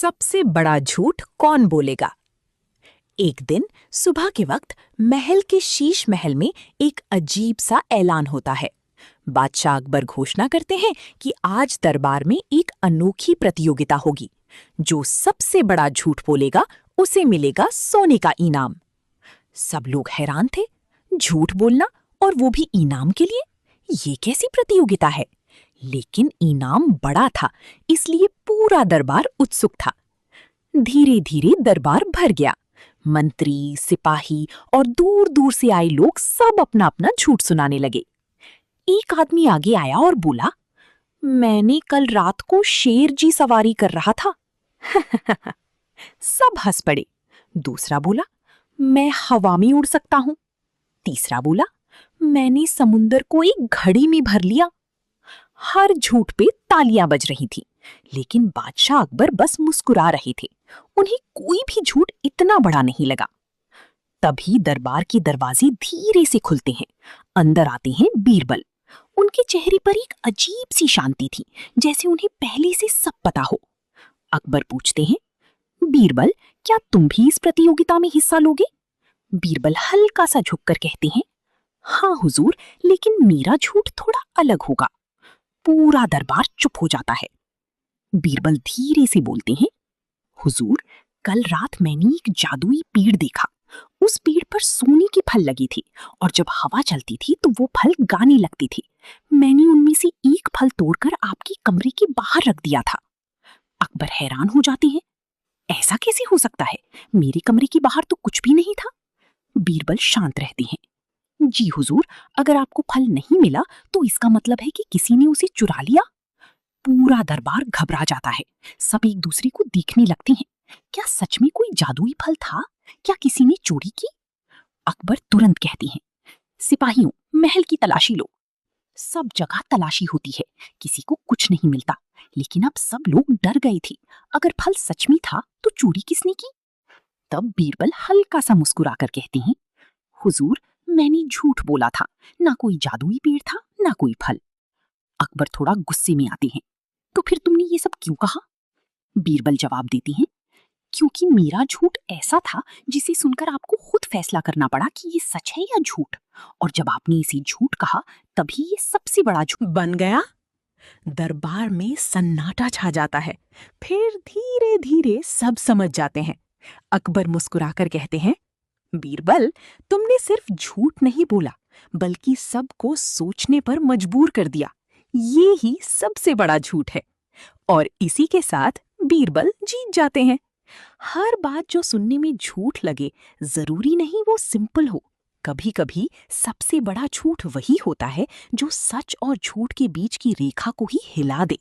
सबसे बड़ा झूठ कौन बोलेगा। एक दिन सुबह के वक्त महल के शीश महल में एक अजीब सा ऐलान होता है। बादशाह अकबर घोषणा करते हैं कि आज दरबार में एक अनोखी प्रतियोगिता होगी। जो सबसे बड़ा झूठ बोलेगा उसे मिलेगा सोने का इनाम। सब लोग हैरान थे। झूठ बोलना और वो भी इनाम के लिए, ये कैसी प्रतियोगिता है। लेकिन इनाम बड़ा था, इसलिए पूरा दरबार उत्सुक था। धीरे धीरे दरबार भर गया। मंत्री, सिपाही और दूर दूर से आए लोग सब अपना अपना झूठ सुनाने लगे। एक आदमी आगे आया और बोला, मैंने कल रात को शेर जी सवारी कर रहा था। सब हंस पड़े। दूसरा बोला, मैं हवा में उड़ सकता हूं। तीसरा बोला, मैंने समुंदर को एक घड़ी में भर लिया। हर झूठ पे तालियां बज रही थी, लेकिन बादशाह अकबर बस मुस्कुरा रहे थे। उन्हें कोई भी झूठ इतना बड़ा नहीं लगा। तभी दरबार के दरवाजे धीरे से खुलते हैं। अंदर आते हैं बीरबल। उनके चेहरे पर एक अजीब सी शांति थी, जैसे उन्हें पहले से सब पता हो। अकबर पूछते हैं, बीरबल, क्या तुम भी इस प्रतियोगिता में हिस्सा लोगे? बीरबल हल्का सा झुककर कहते हैं, हाँ हुजूर, लेकिन मेरा झूठ थोड़ा अलग होगा। पूरा दरबार चुप हो जाता है। बीरबल धीरे से बोलते हैं, हुजूर, कल रात मैंने एक जादुई पेड़ देखा। उस पेड़ पर सोने के फल लगे थे और जब हवा चलती थी तो वो फल गाने लगते थे। मैंने उनमें से एक फल तोड़कर आपके कमरे के बाहर रख दिया था। अकबर हैरान हो जाते हैं, ऐसा कैसे हो सकता है? मेरे कमरे के बाहर तो कुछ भी नहीं था। बीरबल शांत रहते हैं, जी हुजूर, अगर आपको फल नहीं मिला तो इसका मतलब है कि किसी ने उसे चुरा लिया। पूरा दरबार घबरा जाता है। सब एक दूसरे को देखने लगते हैं। क्या सच में कोई जादुई फल था? क्या किसी ने चोरी की? अकबर तुरंत कहते हैं, सिपाहियों, महल की तलाशी लो। सब जगह तलाशी होती है, किसी को कुछ नहीं मिलता। लेकिन अब सब लोग डर गए थे। अगर फल सच में था तो चोरी किसने की? तब बीरबल हल्का सा मुस्कुराकर कहते हैं, हुजूर, मैंने झूठ बोला था। ना कोई जादुई पेड़ था, ना कोई फल। अकबर थोड़ा गुस्से में आते हैं, तो फिर तुमने ये सब क्यों कहा? बीरबल जवाब देती हैं, क्योंकि मेरा झूठ ऐसा था जिसे सुनकर आपको खुद फैसला करना पड़ा कि ये सच है या झूठ। और जब आपने इसे झूठ कहा तभी ये सबसे बड़ा झूठ बन गया। दरबार में सन्नाटा छा जाता है। फिर धीरे धीरे सब समझ जाते हैं। अकबर मुस्कुराकर कहते हैं, बीरबल, तुमने सिर्फ झूठ नहीं बोला, बल्कि सबको सोचने पर मजबूर कर दिया। ये ही सबसे बड़ा झूठ है। और इसी के साथ बीरबल जीत जाते हैं। हर बात जो सुनने में झूठ लगे, जरूरी नहीं वो सिंपल हो। कभी कभी सबसे बड़ा झूठ वही होता है जो सच और झूठ के बीच की रेखा को ही हिला दे।